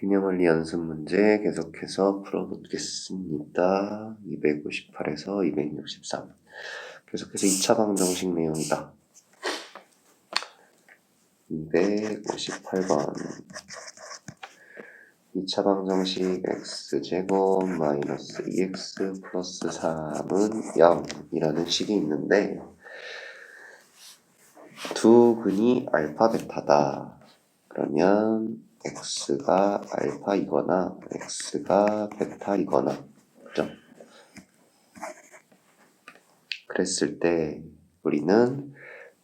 균형원리 연습 문제 계속해서 풀어보겠습니다. 258에서 263. 계속해서 2차 방정식 내용이다. 258번 2차 방정식 x제곱 마이너스 2x 플러스 3은 0이라는 식이 있는데 두 근이 알파 베타다. 그러면 x가 알파이거나 x가 베타이거나 그죠? 그랬을 때 우리는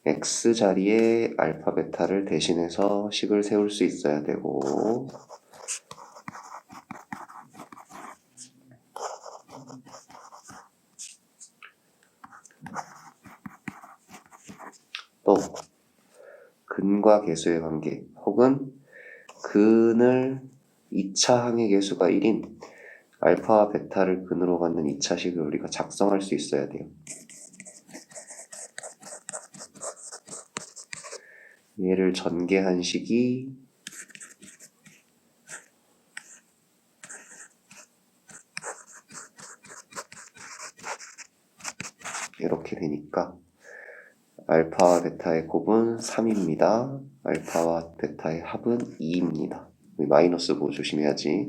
x 자리에 알파 베타를 대신해서 식을 세울 수 있어야 되고 또 근과 계수의 관계 혹은 근을 2차 항의 계수가 1인 알파와 베타를 근으로 갖는 2차식을 우리가 작성할 수 있어야 돼요. 얘를 전개한 식이 이렇게 되니까 알파와 베타의 곱은 3입니다. 알파와 베타의 합은 2입니다. 마이너스 보고 조심해야지.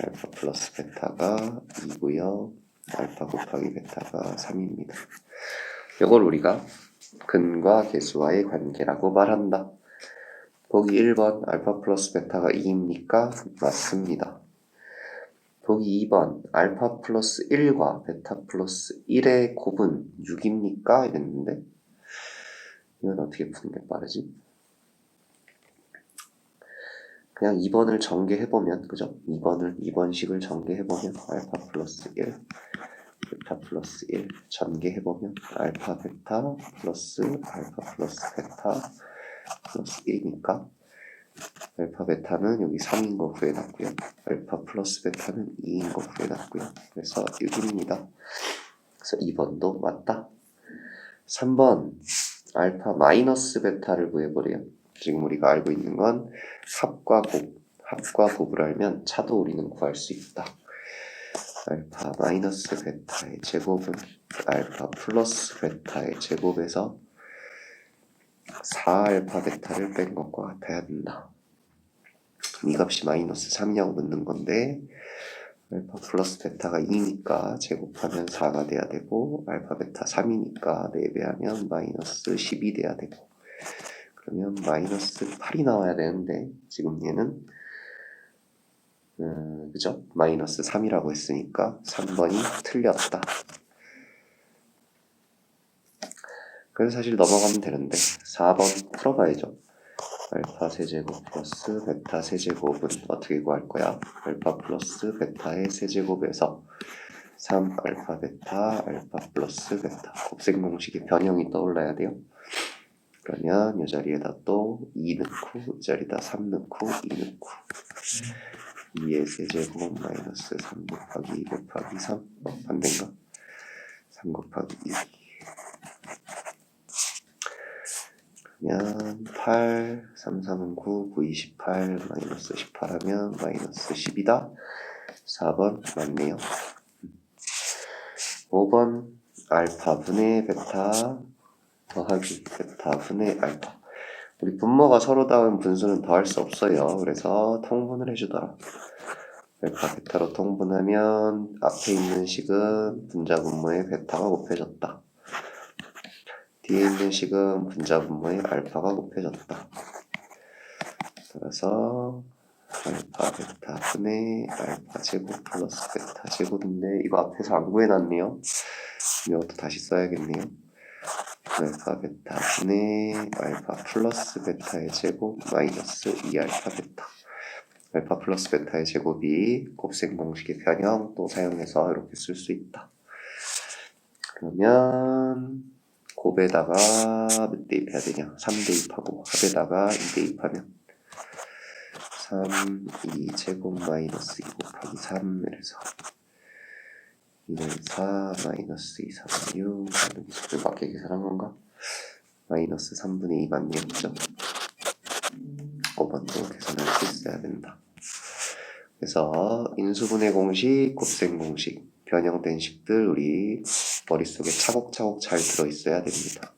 알파 플러스 베타가 2고요. 알파 곱하기 베타가 3입니다. 이걸 우리가 근과 계수와의 관계라고 말한다. 보기 1번 알파 플러스 베타가 2입니까? 맞습니다. 보기 2번 알파 플러스 1과 베타 플러스 1의 곱은 6입니까? 이랬는데 이건 어떻게 푸는 게 빠르지? 그냥 2번을 전개해보면 그죠? 2번식을 전개해보면 알파 플러스 1 베타 플러스 1 전개해보면 알파 베타 플러스 베타 플러스 1이니까 알파 베타는 여기 3인 거 구해놨고요. 알파 플러스 베타는 2인 거 구해놨고요. 그래서 6입니다. 그래서 2번도 맞다. 3번 알파 마이너스 베타를 구해보래요. 지금 우리가 알고 있는 건 합과 곱을 알면 차도 우리는 구할 수 있다. 알파 마이너스 베타의 제곱은 알파 플러스 베타의 제곱에서 4알파 베타를 뺀 것과 같아야 된다. 이 값이 마이너스 3이라고 묻는 건데 알파 플러스 베타가 2니까 제곱하면 4가 돼야 되고 알파 베타 3이니까 4배하면 마이너스 10이 돼야 되고 그러면 마이너스 8이 나와야 되는데 지금 얘는 그죠? 마이너스 3이라고 했으니까 3번이 틀렸다. 그래서 사실 넘어가면 되는데 4번 풀어봐야죠. 알파 세제곱 플러스 베타 세제곱은 어떻게 구할 거야? 알파 플러스 베타의 세제곱에서 3 알파 베타 알파 플러스 베타 곱셈 공식의 변형이 떠올라야 돼요. 그러면 이 자리에다 또 2 넣고 이 자리에다 3 넣고 2 넣고 2의 세제곱 마이너스 3 곱하기 2 곱하기 3 반대인가? 3 곱하기 2 그러면 8 3, 3은 9 9, 28 마이너스 18 하면 마이너스 10이다. 4번 맞네요. 5번 알파 분의 베타 더하기 베타 분의 알파 우리 분모가 서로 다른 분수는 더할 수 없어요. 그래서 통분을 해주더라. 알파 베타로 통분하면 앞에 있는 식은 분자 분모에 베타가 곱해졌다. 뒤에 있는 식은 분자 분모에 알파가 곱해졌다. 따라서 알파 베타 분의 알파 제곱 플러스 베타 제곱인데 이거 앞에서 안 구해놨네요. 이것도 다시 써야겠네요. 알파 베타 분의 알파 플러스 베타의 제곱 마이너스 2알파 베타 알파 플러스 베타의 제곱이 곱셈 공식의 변형 또 사용해서 이렇게 쓸 수 있다. 그러면 곱에다가 몇 대입해야 되냐? 3대입하고 합에다가 2대입하면 3, 2 제곱 마이너스 2 곱하기 3 이래서 2는 4 마이너스 2, 3은 6 나누기 10을 맞게 계산한 건가? 마이너스 3분의 2 맞네요. 그죠? 5번도 계산할 수 있어야 된다. 그래서 인수분해 공식, 곱셈 공식, 변형된 식들 우리 머릿속에 차곡차곡 잘 들어있어야 됩니다.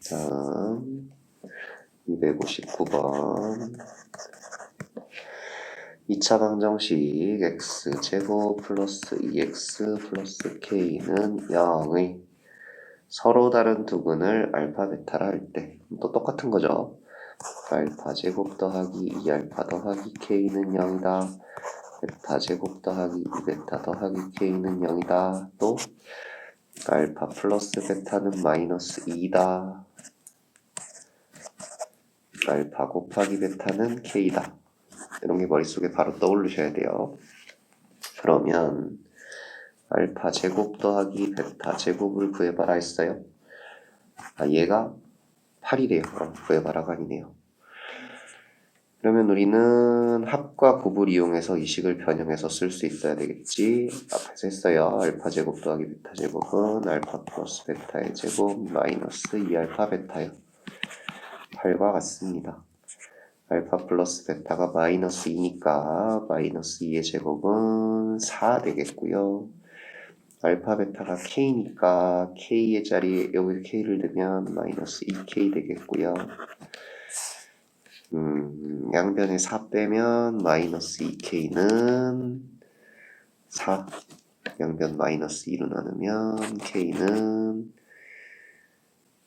다음 259번 2차 방정식 x제곱 플러스 2x 플러스 k는 0의 서로 다른 두 근을 알파 베타라 할 때 또 똑같은 거죠. 알파 제곱 더하기 2알파 더하기 k는 0이다. 베타 제곱 더하기 2베타 더하기 k는 0이다. 또 알파 플러스 베타는 마이너스 2다. 알파 곱하기 베타는 k다. 이런 게 머릿속에 바로 떠오르셔야 돼요. 그러면 알파 제곱 더하기 베타 제곱을 구해봐라 했어요. 얘가 8이래요. 구해봐라가 아니네요. 그러면 우리는 합과 곱을 이용해서 이 식을 변형해서 쓸 수 있어야 되겠지. 앞에서 했어요. 알파 제곱 더하기 베타 제곱은 알파 플러스 베타의 제곱 마이너스 2알파 베타요. 8과 같습니다. 알파 플러스 베타가 마이너스 2니까 마이너스 2의 제곱은 4 되겠고요. 알파 베타가 k니까 k의 자리에 여기 k를 넣으면 마이너스 2k 되겠고요. 양변에 4 빼면 마이너스 2k는 4. 양변 마이너스 2로 나누면 k는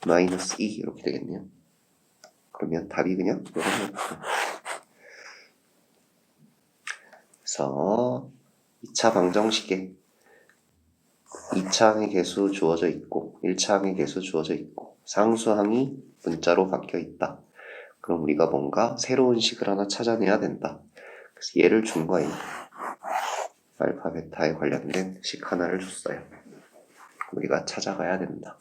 마이너스 2 이렇게 되겠네요. 그러면 답이 그냥 이렇게. 그래서 2차 방정식에 2차항의 개수 주어져 있고 1차항의 개수 주어져 있고 상수항이 문자로 바뀌어 있다. 그럼 우리가 뭔가 새로운 식을 하나 찾아내야 된다. 그래서 얘를 준 거예요. 알파 베타에 관련된 식 하나를 줬어요. 우리가 찾아가야 된다.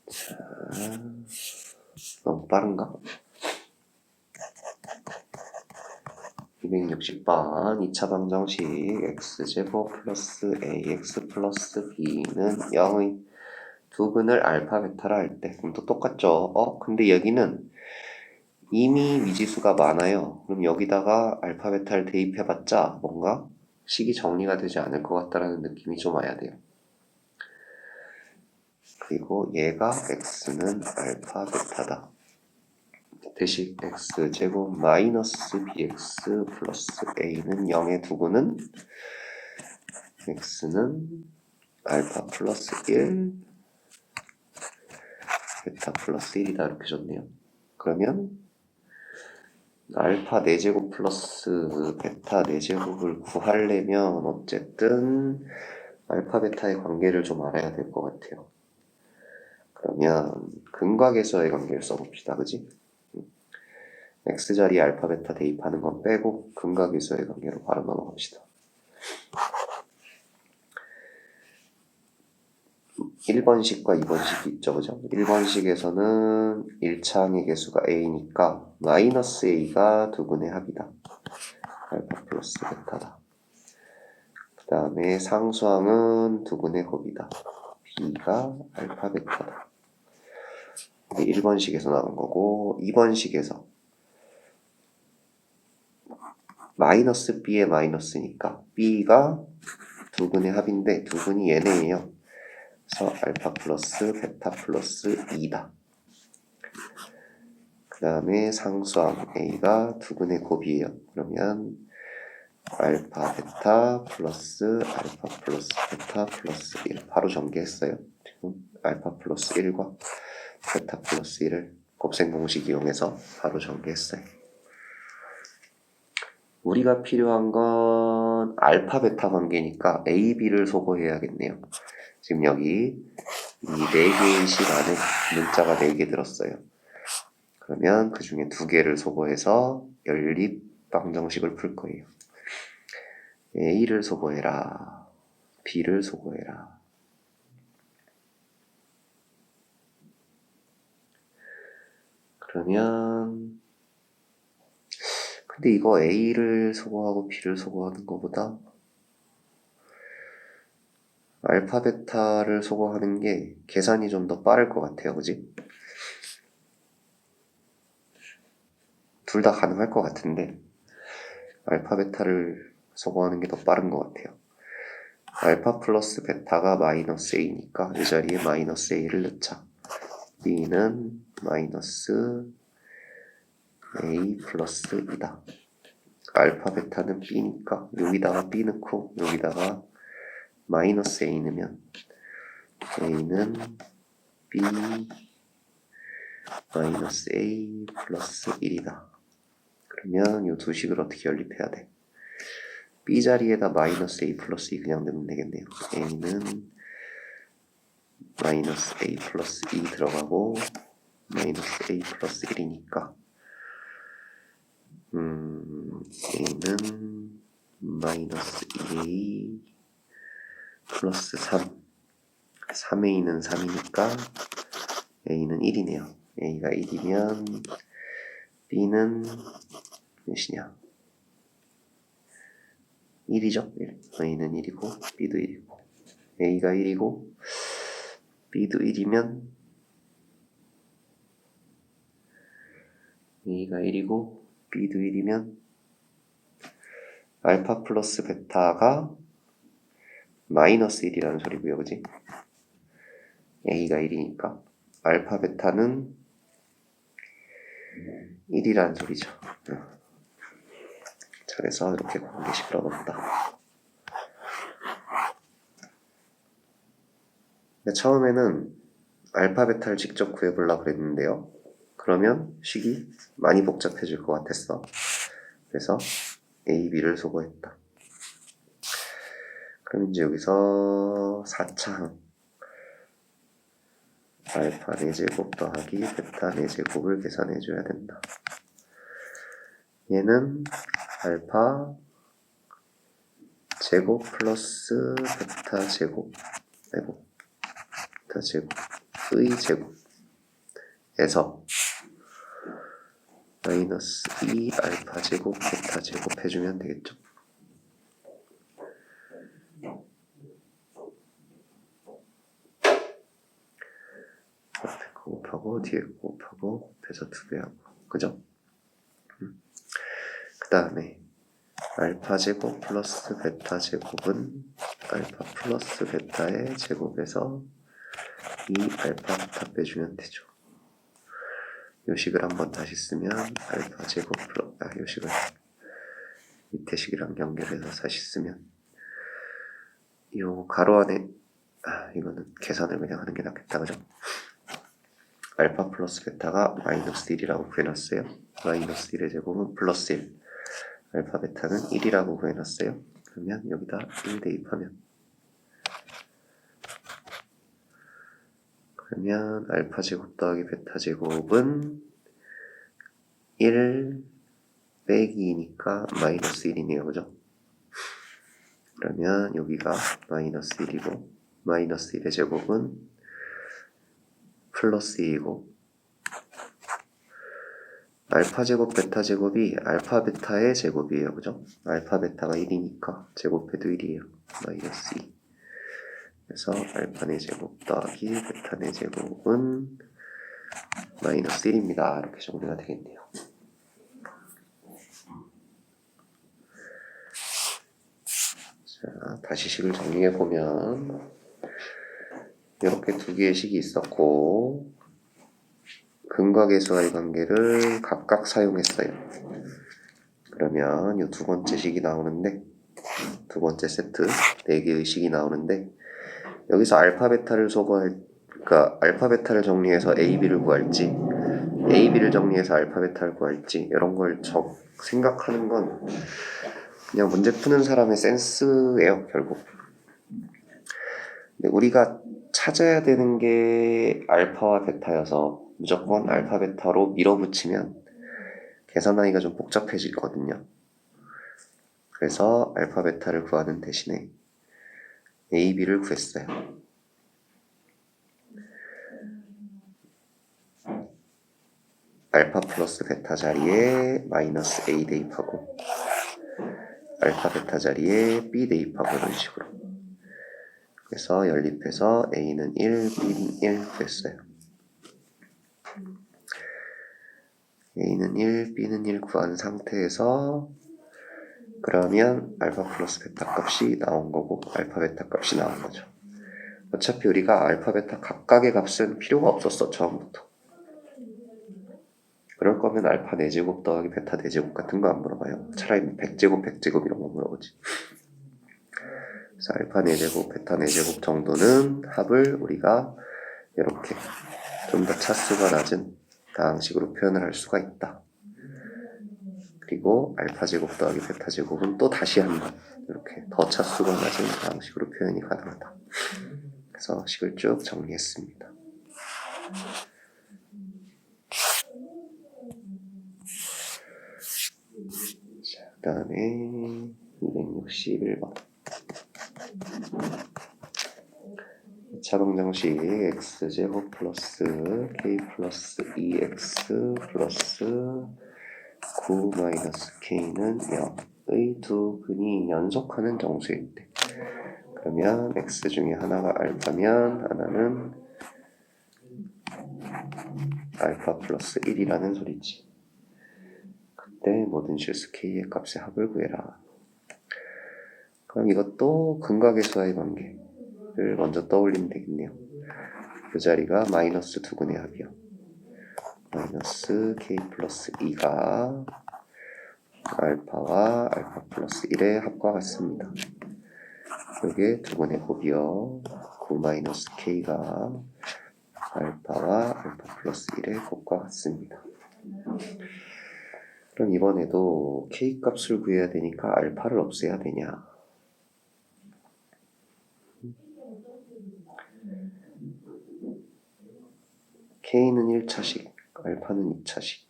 자, 너무 빠른가? 260번 2차 방정식 x제곱 플러스 ax 플러스 b는 0의 두 근을 알파 베타라 할 때 그럼 또 똑같죠. 근데 여기는 이미 미지수가 많아요. 그럼 여기다가 알파 베타를 대입해봤자 뭔가 식이 정리가 되지 않을 것 같다라는 느낌이 좀 와야 돼요. 그리고 얘가 x는 알파 베타다. 대식 x제곱 마이너스 bx 플러스 a는 0의 두근은 x는 알파 플러스 1 베타 플러스 1이다 이렇게 줬네요. 그러면 알파 4제곱 플러스 베타 4제곱을 구하려면 어쨌든 알파 베타의 관계를 좀 알아야 될 것 같아요. 그러면 근각에서의 관계를 써봅시다. 그지? x자리에 알파 베타 대입하는 건 빼고 근각에서의 관계로 바로 넘어갑시다. 1번식과 2번식이 있죠. 그죠? 1번식에서는 1차항의 개수가 a니까 마이너스 a가 두근의 합이다. 알파 플러스 베타다. 그 다음에 상수항은 두근의 곱이다. b가 알파 베타다. 이게 1번식에서 나온 거고 2번식에서 마이너스 b의 마이너스니까 b가 두근의 합인데 두근이 얘네예요. 그래서 알파 플러스 베타 플러스 2다. 그 다음에 상수항 a가 두근의 곱이에요. 그러면 알파 베타 플러스 알파 플러스 베타 플러스 1 바로 전개했어요. 지금 알파 플러스 1과 베타 플러스 1을 곱셈 공식 이용해서 바로 전개했어요. 우리가 필요한 건 알파 베타 관계니까 A, B를 소거해야겠네요. 지금 여기 이 4개의 식 안에 문자가 4개 들었어요. 그러면 그 중에 2개를 소거해서 연립 방정식을 풀 거예요. A를 소거해라. B를 소거해라. 그러면 근데 이거 A를 소거하고 B를 소거하는 것보다 알파 베타를 소거하는 게 계산이 좀 더 빠를 것 같아요. 그지? 둘 다 가능할 것 같은데 알파 베타를 소거하는 게 더 빠른 것 같아요. 알파 플러스 베타가 마이너스 a니까 이 자리에 마이너스 a를 넣자. b는 마이너스 a 플러스 2다. 알파 베타는 b니까 여기다가 b 넣고 여기다가 마이너스 a 넣으면 a는 b 마이너스 a 플러스 1이다. 그러면 이 두 식을 어떻게 연립해야 돼? b 자리에다 마이너스 a 플러스 2 그냥 넣으면 되겠네요. a는 마이너스 a 플러스 2 들어가고 마이너스 a 플러스 1이니까 a는 마이너스 2a 플러스 3 3a는 3이니까 a는 1이네요. a가 1이면 b는 몇이냐? 1이죠? 1. a는 1이고 b도 1이고 a가 1이고 b도 1이면 a가 1이고 b도 1이면 알파 플러스 베타가 마이너스 1이라는 소리고요. 그지? a가 1이니까 알파 베타는 1이라는 소리죠. 자, 그래서 이렇게 관계식을 얻었다. 처음에는 알파 베타를 직접 구해보려고 그랬는데요. 그러면 식이 많이 복잡해질 것 같았어. 그래서 a, b를 소거했다. 그럼 이제 여기서 4차항 알파 4제곱 더하기 베타 4제곱을 계산해줘야 된다. 얘는 알파 제곱 플러스 베타 제곱 베타 제곱의 제곱에서 마이너스 2 알파 제곱 베타 제곱 해주면 되겠죠. 앞에 거 곱하고 뒤에 거 곱하고 곱해서 2배 하고 그죠? 그 다음에 알파 제곱 플러스 베타 제곱은 알파 플러스 베타의 제곱에서 2 알파 베타 빼주면 되죠. 요 식을 한번 다시 쓰면 알파 제곱 플러스 요 식을 밑에 식이랑 연결해서 다시 쓰면 요 가로 안에 이거는 계산을 그냥 하는 게 낫겠다. 그죠? 알파 플러스 베타가 마이너스 1이라고 구해놨어요. 마이너스 1의 제곱은 플러스 1 알파 베타는 1이라고 구해놨어요. 그러면 여기다 1 대입하면 그러면 알파 제곱 더하기 베타 제곱은 1 빼기 2니까 마이너스 1이네요. 그죠? 그러면 여기가 마이너스 1이고 마이너스 1의 제곱은 플러스 2이고 알파 제곱 베타 제곱이 알파 베타의 제곱이에요. 그죠? 알파 베타가 1이니까 제곱해도 1이에요. 마이너스 2. 그래서 알파 4제곱 더하기 베타 4제곱은 마이너스 1입니다. 이렇게 정리가 되겠네요. 자, 다시 식을 정리해보면 이렇게 두 개의 식이 있었고 근과 계수와의 관계를 각각 사용했어요. 그러면 이 두 번째 식이 나오는데 두 번째 세트 4개의 식이 나오는데 여기서 알파 베타를 그러니까 알파 베타를 정리해서 a, b를 구할지 a, b를 정리해서 알파 베타를 구할지 이런 걸 생각하는 건 그냥 문제 푸는 사람의 센스예요. 결국 근데 우리가 찾아야 되는 게 알파와 베타여서 무조건 알파 베타로 밀어붙이면 계산하기가 좀 복잡해지거든요. 그래서 알파 베타를 구하는 대신에 a, b를 구했어요. 알파 플러스 베타 자리에 마이너스 a 대입하고 알파 베타 자리에 b 대입하고 이런 식으로 그래서 연립해서 a는 1, b는 1 구했어요. A는 1, B는 1 구한 상태에서 그러면 알파 플러스 베타 값이 나온 거고 알파 베타 값이 나온 거죠. 어차피 우리가 알파 베타 각각의 값은 필요가 없었어 처음부터. 그럴 거면 알파 4제곱 더하기 베타 4제곱 같은 거 안 물어봐요. 차라리 100제곱 100제곱 이런 거 물어보지. 그래서 알파 4제곱 베타 4제곱 정도는 합을 우리가 이렇게 좀 더 차수가 낮은 다항식으로 표현을 할 수가 있다. 그리고 알파 제곱 더하기 베타 제곱은 또 다시 한번 이렇게 더 차수가 낮은 다항식으로 표현이 가능하다. 그래서 식을 쭉 정리했습니다. 자, 그 다음에 261번. 2차 방정식 x제곱 플러스 k 플러스 2x 플러스 9 마이너스 k는 0의 두 근이 연속하는 정수일 때 그러면 x 중에 하나가 알파면 하나는 알파 플러스 1이라는 소리지. 그때 모든 실수 k의 값의 합을 구해라. 그럼 이것도 근각의수와의 관계를 먼저 떠올리면 되겠네요. 그 자리가 마이너스 두 근의 합이요. 마이너스 k 플러스 2가 알파와 알파 플러스 1의 합과 같습니다. 여기에 두 근의 곱이요. 9 마이너스 k가 알파와 알파 플러스 1의 곱과 같습니다. 그럼 이번에도 k 값을 구해야 되니까 알파를 없애야 되냐? k는 1차식, 알파는 2차식.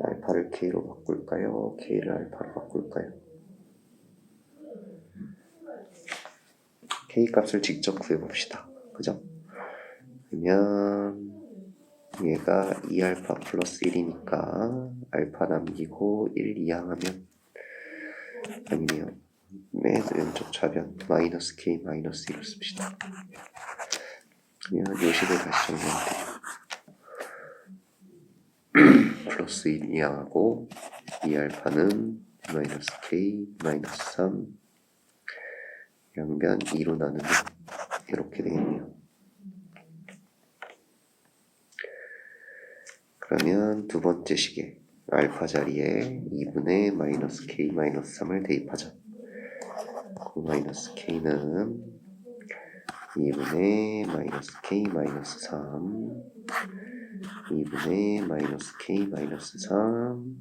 알파를 k로 바꿀까요? k를 알파로 바꿀까요? k 값을 직접 구해봅시다. 그죠? 그러면 얘가 2알파 플러스 1이니까 알파 남기고 1 이항하면 아니네요. 맨 왼쪽 좌변 마이너스 k 마이너스 1을 씁시다. 그러면 요식을 다시 정리하면 돼요. 플러스 1 이항하고 2알파는 마이너스 k 마이너스 3 양변 2로 나누면 이렇게 되겠네요. 그러면 두 번째 식에 알파 자리에 2분의 마이너스 k 마이너스 3을 대입하자. 9 마이너스 k는 2분의 마이너스 k 마이너스 3 2분의 마이너스 k 마이너스 3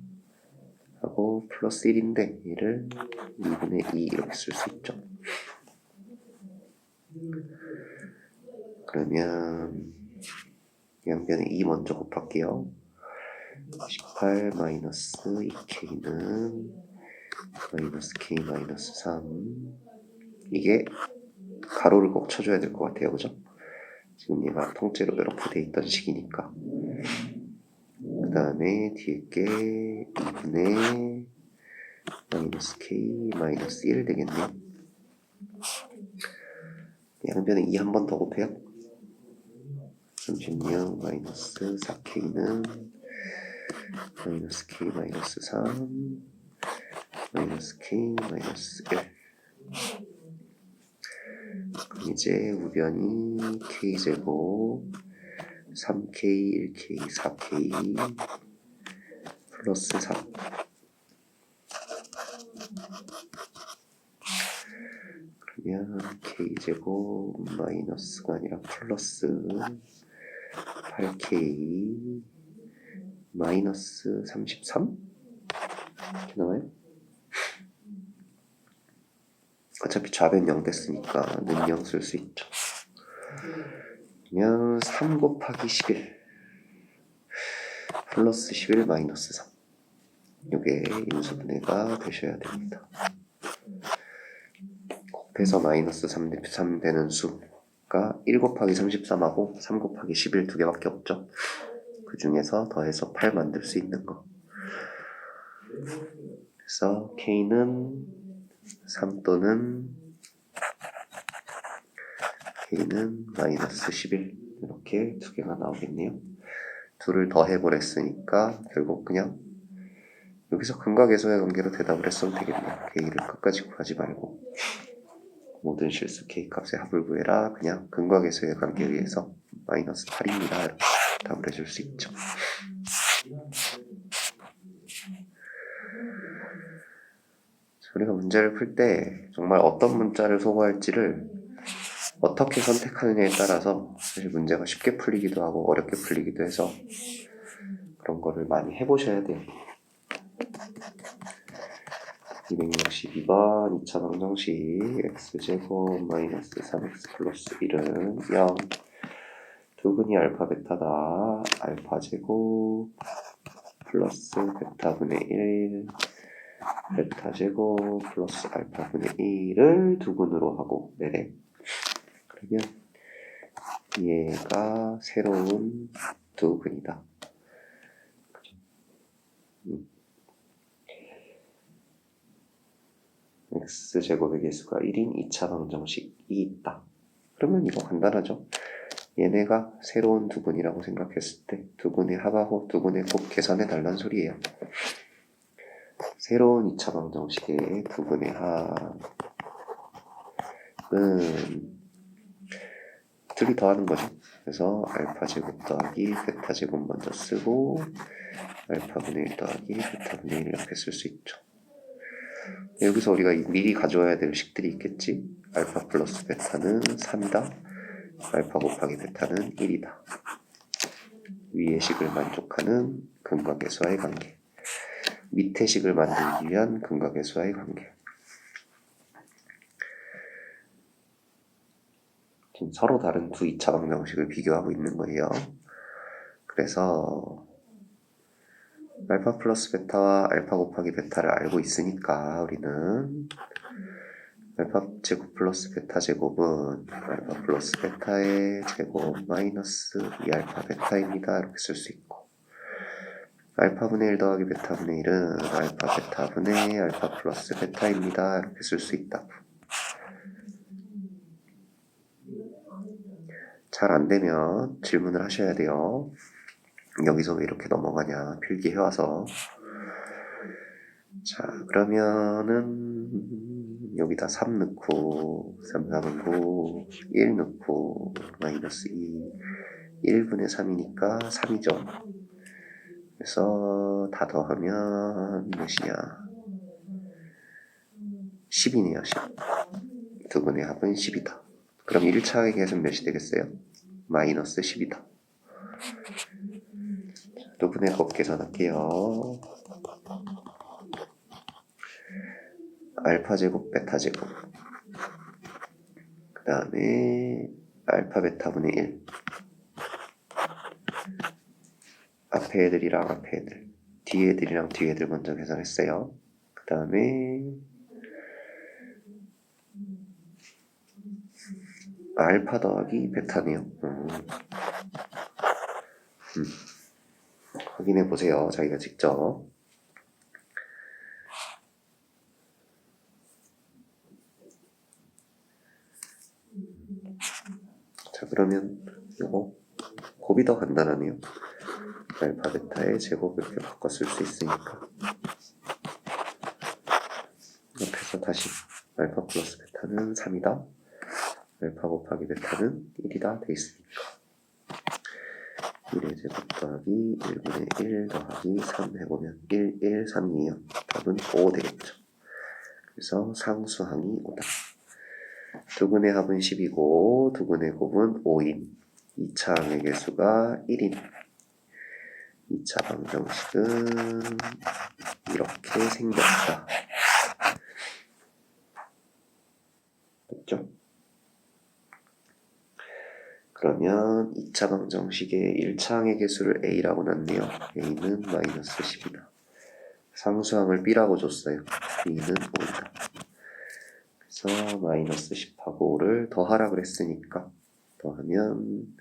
하고 플러스 1인데 얘를 2분의 2 이렇게 쓸 수 있죠. 그러면 양변에 2 먼저 곱할게요. 18 마이너스 2k는 마이너스 k 마이너스 3 이게 가로를 꼭 쳐줘야 될 것 같아요. 그죠? 지금 얘가 통째로 이렇게 돼 있던 식이니까. 그 다음에 뒤에 게 2분의 마이너스 k 마이너스 1 되겠네요. 양변에 2 한 번 더 곱해요. 36 마이너스 4k는 마이너스 k 마이너스 3 마이너스 k 마이너스 1 그럼 이제 우변이 k제곱 3k 1k 4k 플러스 4 그러면 k제곱 마이너스가 아니라 플러스 8k 마이너스 33? 이렇게 나와요? 어차피 좌변 0 됐으니까 는 0 쓸 수 있죠. 그러면 3 곱하기 11 플러스 11 마이너스 3 이게 인수분해가 되셔야 됩니다. 곱해서 마이너스 3 되는 수가 1 곱하기 33하고 3 곱하기 11 두 개밖에 없죠. 그 중에서 더해서 8 만들 수 있는 거. 그래서 k는 3 또는 k는 마이너스 11 이렇게 두 개가 나오겠네요. 둘을 더해보랬으니까 결국 그냥 여기서 근각에서의 관계로 대답을 했으면 되겠네요. K를 끝까지 구하지 말고 모든 실수 K값의 합을 구해라. 그냥 근각에서의 관계에 의해서 마이너스 8입니다. 이렇게 답을 해줄 수 있죠. 우리가 문제를 풀 때 정말 어떤 문자를 소거할지를 어떻게 선택하느냐에 따라서 사실 문제가 쉽게 풀리기도 하고 어렵게 풀리기도 해서 그런 거를 많이 해보셔야 돼요. 262번 2차 방정식 x제곱 마이너스 3x 플러스 1은 0 두근이 알파 베타다. 알파 제곱 플러스 베타분의 1 베타 제곱 플러스 알파분의 1을 두근으로 하고 네네. 그러면 얘가 새로운 두근이다. x제곱의 개수가 1인 2차 방정식이 있다. 그러면 이거 간단하죠. 얘네가 새로운 두근이라고 생각했을 때 두근의 합하고 두근의 곱 계산해 달라는 소리예요. 새로운 2차 방정식의 두근의 합은 둘이 더하는 거죠. 그래서 알파 제곱 더하기 베타 제곱 먼저 쓰고 알파분의 1 더하기 베타분의 1 이렇게 쓸 수 있죠. 여기서 우리가 미리 가져와야 될 식들이 있겠지. 알파 플러스 베타는 3이다. 알파 곱하기 베타는 1이다. 위의 식을 만족하는 근각계수와의 관계. 밑의 식을 만들기 위한 근각계수와의 관계. 지금 서로 다른 두 2차 방정식을 비교하고 있는 거예요. 그래서 알파 플러스 베타와 알파 곱하기 베타를 알고 있으니까 우리는 알파 제곱 플러스 베타 제곱은 알파 플러스 베타의 제곱 마이너스 2알파 베타입니다. 이렇게 쓸 수 있고 알파분의 1 더하기 베타분의 1은 알파 베타분의 알파 플러스 베타입니다. 이렇게 쓸 수 있다고. 잘 안되면 질문을 하셔야 돼요. 여기서 왜 이렇게 넘어가냐 필기해와서. 자 그러면은 여기다 3 넣고 3, 4은 9 1 넣고 마이너스 2 1분의 3이니까 3이죠. 그래서 다 더하면 몇이냐 10이네요. 10 두분의 합은 10이다. 그럼 1차의 계수는 몇이 되겠어요? 마이너스 10이다. 두분의 곱 계산할게요. 알파 제곱 베타 제곱 그 다음에 알파 베타분의 1 앞에 애들이랑 앞에 애들 뒤에 애들이랑 뒤에 애들 먼저 계산했어요. 그 다음에 알파 더하기 베타네요. 확인해 보세요. 자기가 직접. 자 그러면 요거 곱이 더 간단하네요. 알파 베타의 제곱 이렇게 바꿔 쓸 수 있으니까 옆에서 다시 알파 플러스 베타는 3이다. 알파 곱하기 베타는 1이다 돼 있으니까 1의 제곱 더하기 1분의 1 더하기 3 해보면 1, 1, 3이에요. 답은 5 되겠죠. 그래서 상수항이 5다. 두근의 합은 10이고 두근의 곱은 5인 2차 항의 개수가 1인 2차 방정식은 이렇게 생겼다. 됐죠? 그러면 2차 방정식의 1차 항의 개수를 A라고 놨네요. A는 마이너스 10이다. 상수항을 B라고 줬어요. B는 5이다. 그래서 마이너스 10하고 5를 더하라 그랬으니까 더하면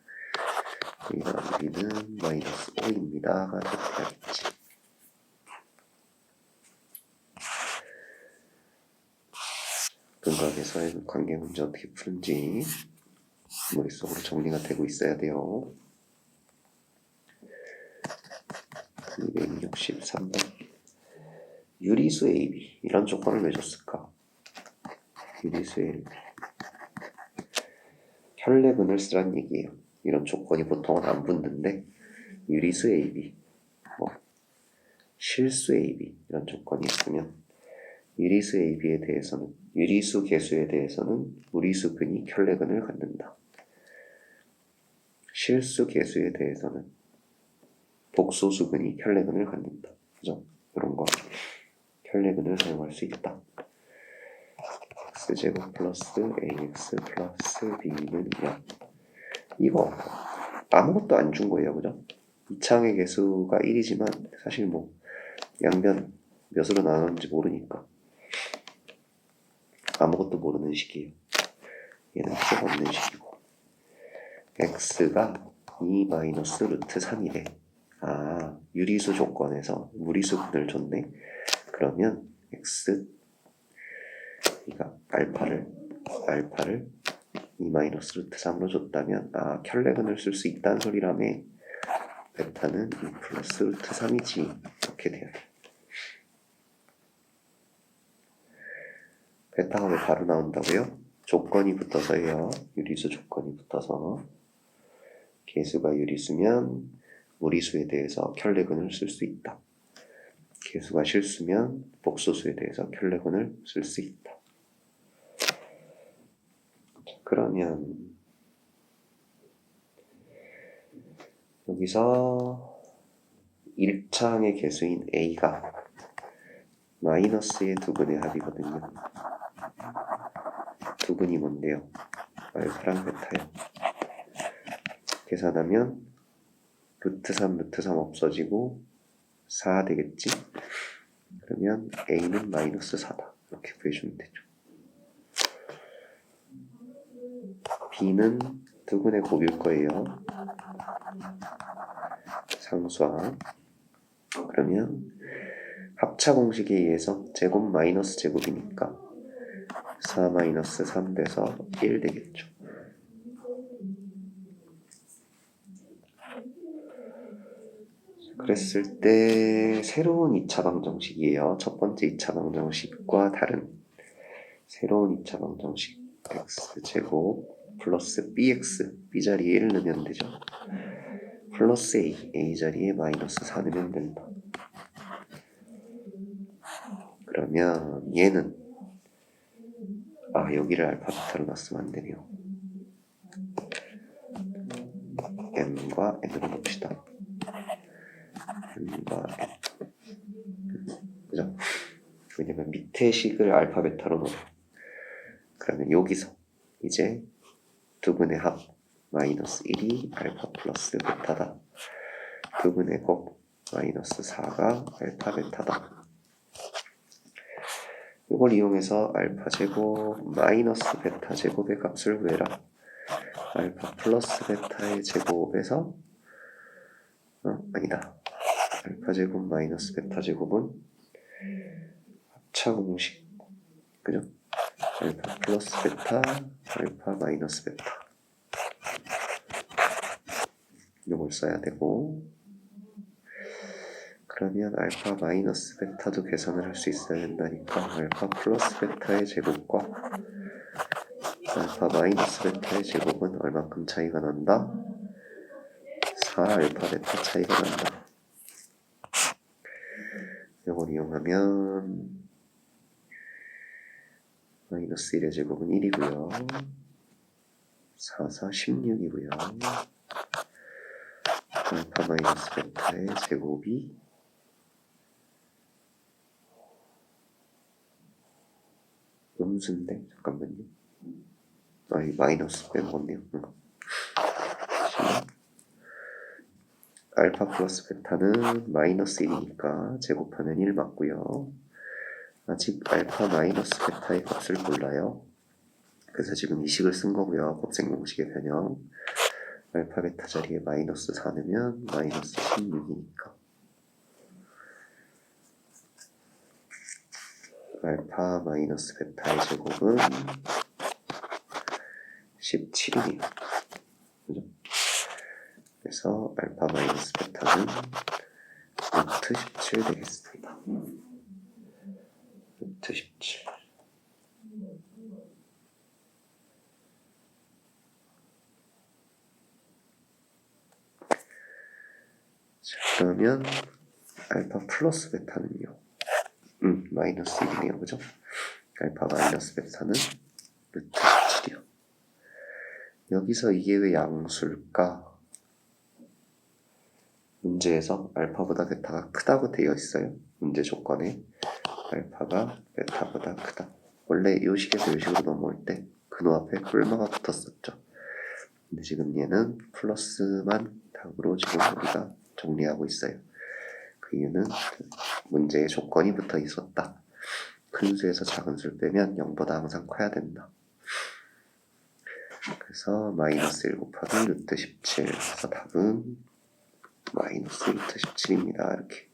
B는 마이너스 5입니다가 돼야겠지. 근각에서의 관계 문제 어떻게 푸는지 머릿속으로 정리가 되고 있어야 돼요. 263번 유리수 AB 이런 조건을 왜 줬을까? 유리수 AB 혈례근을 쓰란 얘기예요. 이런 조건이 보통은 안 붙는데 유리수 AB, 실수 AB 이런 조건이 있으면 유리수 AB에 대해서는 유리수 개수에 대해서는 무리수근이 혈례근을 갖는다. 실수 개수에 대해서는 복소수근이 혈례근을 갖는다. 그죠? 이런 거 혈례근을 사용할 수 있다. x제곱 플러스 ax 플러스 b는 0. 이거 아무것도 안 준 거예요. 그죠? 이차항의 개수가 1이지만 사실 뭐 양변 몇으로 나눴는지 모르니까 아무것도 모르는 식이에요. 얘는 필요가 없는 식이고 x가 2 마이너스 루트 3이래. 아, 유리수 조건에서 무리수분을 줬네. 그러면 x 그러니까 알파를 2 마이너스 루트 3으로 줬다면 아, 켤레근을 쓸 수 있다는 소리라며. 베타는 2 플러스 루트 3이지. 이렇게 돼야 돼. 베타가 왜 바로 나온다고요? 조건이 붙어서예요. 유리수 조건이 붙어서. 개수가 유리수면 무리수에 대해서 켤레근을 쓸 수 있다. 개수가 실수면 복소수에 대해서 켤레근을 쓸 수 있다. 그러면 여기서 1차항의 개수인 a가 마이너스의 두근의 합이거든요. 두근이 뭔데요? 알파랑 베타요. 계산하면 루트 3 없어지고 4 되겠지? 그러면 a는 마이너스 4다. 이렇게 구해주면 되죠. b는 두근의 곱일 거예요. 상수항. 그러면 합차 공식에 의해서 제곱 마이너스 제곱이니까 4 마이너스 3 돼서 1 되겠죠. 그랬을 때 새로운 2차 방정식이에요. 첫 번째 2차 방정식과 다른 새로운 2차 방정식 x제곱 플러스 bx, b자리에 1 넣으면 되죠. 플러스 a 자리에 마이너스 4 넣으면 된다. 그러면 얘는 여기를 알파 베타로 놨으면 안 되네요. m과 n으로 봅시다. m과 n. 그죠? 왜냐면 밑에 식을 알파 베타로 넣어. 그러면 여기서 이제 두근의 합 마이너스 1이 알파 플러스 베타다. 두근의 곱 마이너스 4가 알파 베타다. 이걸 이용해서 알파 제곱 마이너스 베타 제곱의 값을 구해라. 알파 플러스 베타의 제곱에서 아니다. 알파 제곱 마이너스 베타 제곱은 합차 공식. 그죠? 알파 플러스 베타, 알파 마이너스 베타. 이걸 써야 되고, 그러면 알파 마이너스 베타도 계산을 할 수 있어야 된다니까 알파 플러스 베타의 제곱과 알파 마이너스 베타의 제곱은 얼마큼 차이가 난다? 4 알파 베타 차이가 난다. 이걸 이용하면 마이너스 1의 제곱은 1이고요. 4, 4, 16이고요. 알파 마이너스 베타의 제곱이 음수인데 잠깐만요. 이 마이너스 빼먹었네요. 알파 플러스 베타는 마이너스 1이니까 제곱하면 1 맞고요. 아직 알파 마이너스 베타의 값을 몰라요. 그래서 지금 이 식을 쓴 거고요. 곱셈 공식의 변형. 알파 베타 자리에 마이너스 4 넣으면 마이너스 16이니까 알파 마이너스 베타의 제곱은 17이네요. 그죠? 그래서 알파 마이너스 베타는 루트 17 되겠습니다. 루트 17. 자, 그러면 알파 플러스 베타는요. 마이너스 1이네요. 그죠? 알파 마이너스 베타는 루트 17이요. 여기서 이게 왜 양수일까? 문제에서 알파보다 베타가 크다고 되어 있어요. 문제 조건에 알파가 베타보다 크다. 원래 이 식에서 이 식으로 넘어올 때 근호 앞에 얼마가 붙었었죠. 근데 지금 얘는 플러스만 답으로 지금 우리가 정리하고 있어요. 그 이유는 문제에 조건이 붙어 있었다. 큰 수에서 작은 수를 빼면 0보다 항상 커야 된다. 그래서 마이너스 1 곱하기 루트 17. 그래서 답은 마이너스 루트 17입니다. 이렇게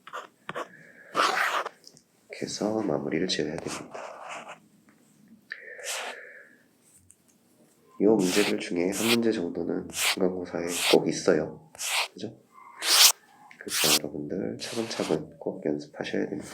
해서 마무리를 지어야 됩니다. 이 문제들 중에 한 문제 정도는 중간고사에 꼭 있어요. 그죠? 그래서 여러분들 차근차근 꼭 연습하셔야 됩니다.